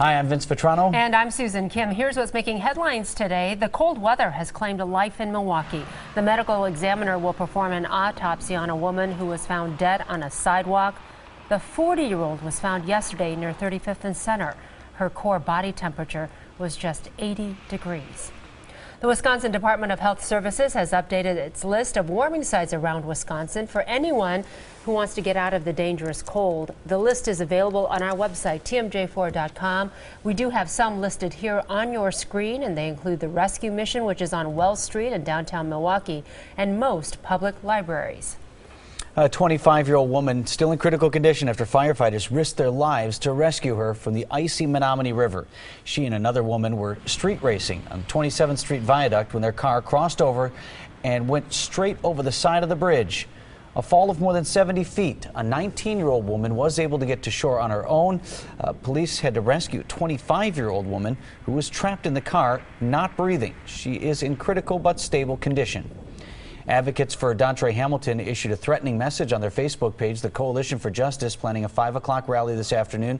Hi, I'm Vince Vetrano. And I'm Susan Kim. Here's what's making headlines today. The cold weather has claimed a life in Milwaukee. The medical examiner will perform an autopsy on a woman who was found dead on a sidewalk. The 40-year-old was found yesterday near 35th and Center. Her core body temperature was just 80 degrees. The Wisconsin Department of Health Services has updated its list of warming sites around Wisconsin for anyone who wants to get out of the dangerous cold. The list is available on our website, TMJ4.com. We do have some listed here on your screen, and they include the Rescue Mission, which is on Wells Street in downtown Milwaukee, and most public libraries. A 25-year-old woman still in critical condition after firefighters risked their lives to rescue her from the icy Menominee River. She and another woman were street racing on 27th Street Viaduct when their car crossed over and went straight over the side of the bridge. A fall of more than 70 feet. A 19-year-old woman was able to get to shore on her own. Police had to rescue a 25-year-old woman who was trapped in the car, not breathing. She is in critical but stable condition. Advocates for Dontre Hamilton issued a threatening message on their Facebook page. The Coalition for Justice planning a 5 o'clock rally this afternoon.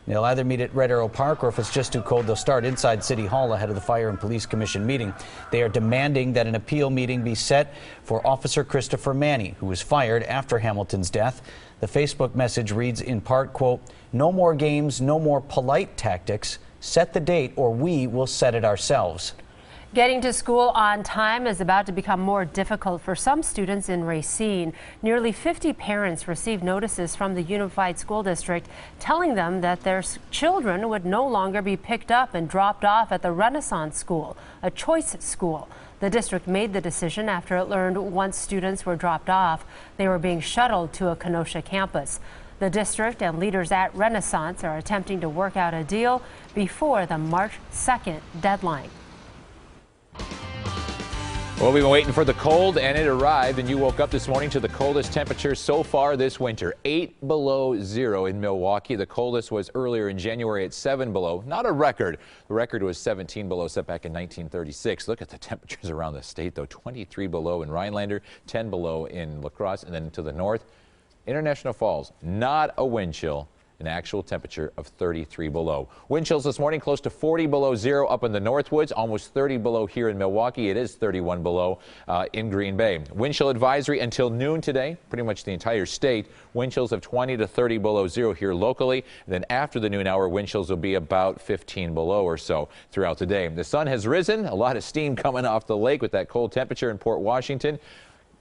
They'll either meet at Red Arrow Park, or if it's just too cold, they'll start inside City Hall ahead of the Fire and Police Commission meeting. They are demanding that an appeal meeting be set for Officer Christopher Manny, who was fired after Hamilton's death. The Facebook message reads in part, quote, "No more games, no more polite tactics. Set the date or we will set it ourselves." Getting to school on time is about to become more difficult for some students in Racine. Nearly 50 parents received notices from the Unified School District telling them that their children would no longer be picked up and dropped off at the Renaissance School, a choice school. The district made the decision after it learned once students were dropped off, they were being shuttled to a Kenosha campus. The district and leaders at Renaissance are attempting to work out a deal before the March 2nd deadline. Well, we've been waiting for the cold, and it arrived, and you woke up this morning to the coldest temperature so far this winter. 8 below zero in Milwaukee. The coldest was earlier in January at 7 below. Not a record. The record was 17 below, set back in 1936. Look at the temperatures around the state, though. 23 below in Rhinelander, 10 below in La Crosse, and then to the north, International Falls. Not a wind chill. An actual temperature of 33 below. Wind chills this morning close to 40 below zero up in the Northwoods, almost 30 below here in Milwaukee. It is 31 below in Green Bay. Wind chill advisory until noon today, pretty much the entire state. Wind chills of 20 to 30 below zero here locally. Then after the noon hour, wind chills will be about 15 below or so throughout the day. The sun has risen, a lot of steam coming off the lake with that cold temperature in Port Washington.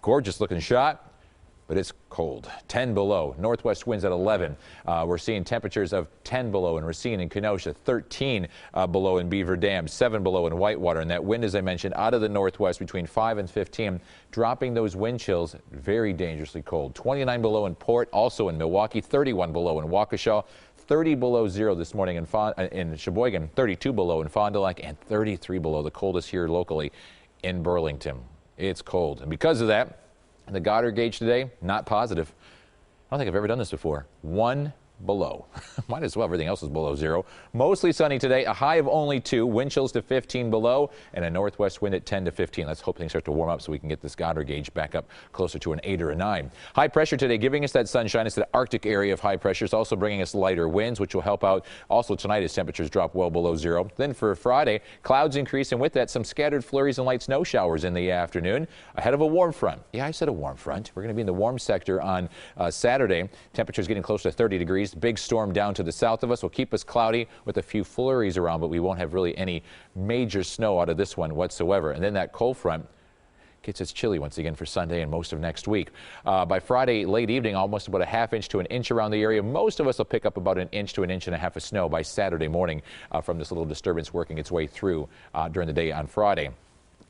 Gorgeous looking shot. But it's cold. 10 below. Northwest winds at 11. We're seeing temperatures of 10 below in Racine and Kenosha, 13 below in Beaver Dam, 7 below in Whitewater. And that wind, as I mentioned, out of the northwest between 5 and 15, dropping those wind chills very dangerously cold. 29 below in Port, also in Milwaukee, 31 below in Waukesha, 30 below zero this morning in Sheboygan, 32 below in Fond du Lac, and 33 below, the coldest here locally in Burlington. It's cold. And because of that, the Goddard gauge today, not positive. I don't think I've ever done this before. 1 below. Might as well. Everything else is below zero. Mostly sunny today. A high of only 2. Wind chills to 15 below, and a northwest wind at 10 to 15. Let's hope things start to warm up so we can get this Goddard gauge back up closer to an 8 or a 9. High pressure today giving us that sunshine. It's the Arctic area of high pressure. It's also bringing us lighter winds, which will help out. Also tonight as temperatures drop well below zero. Then for Friday, clouds increase, and with that, some scattered flurries and light snow showers in the afternoon ahead of a warm front. Yeah, I said a warm front. We're going to be in the warm sector on Saturday. Temperatures getting close to 30 degrees. Big storm down to the south of us will keep us cloudy with a few flurries around, but we won't have really any major snow out of this one whatsoever. And then that cold front gets us chilly once again for Sunday and most of next week. By Friday late evening, almost about a ½ inch to an inch around the area. Most of us will pick up about an inch to an inch and a half of snow by Saturday morning from this little disturbance working its way through during the day on Friday.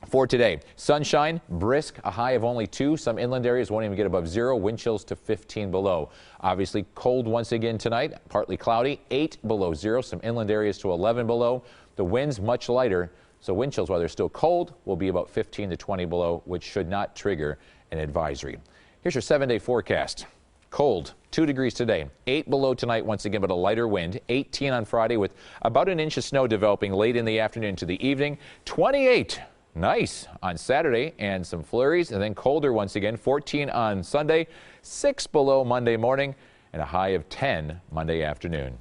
For today, sunshine, brisk, a high of only 2. Some inland areas won't even get above zero. Wind chills to 15 below. Obviously cold once again tonight, partly cloudy, 8 below zero. Some inland areas to 11 below. The winds much lighter, so wind chills, while they're still cold, will be about 15 to 20 below, which should not trigger an advisory. Here's your 7-day forecast. Cold, 2 degrees today, 8 below tonight once again, but a lighter wind. 18 on Friday with about an inch of snow developing late in the afternoon to the evening. 28. Nice on Saturday and some flurries, and then colder once again. 14 on Sunday, 6 below Monday morning, and a high of 10 Monday afternoon.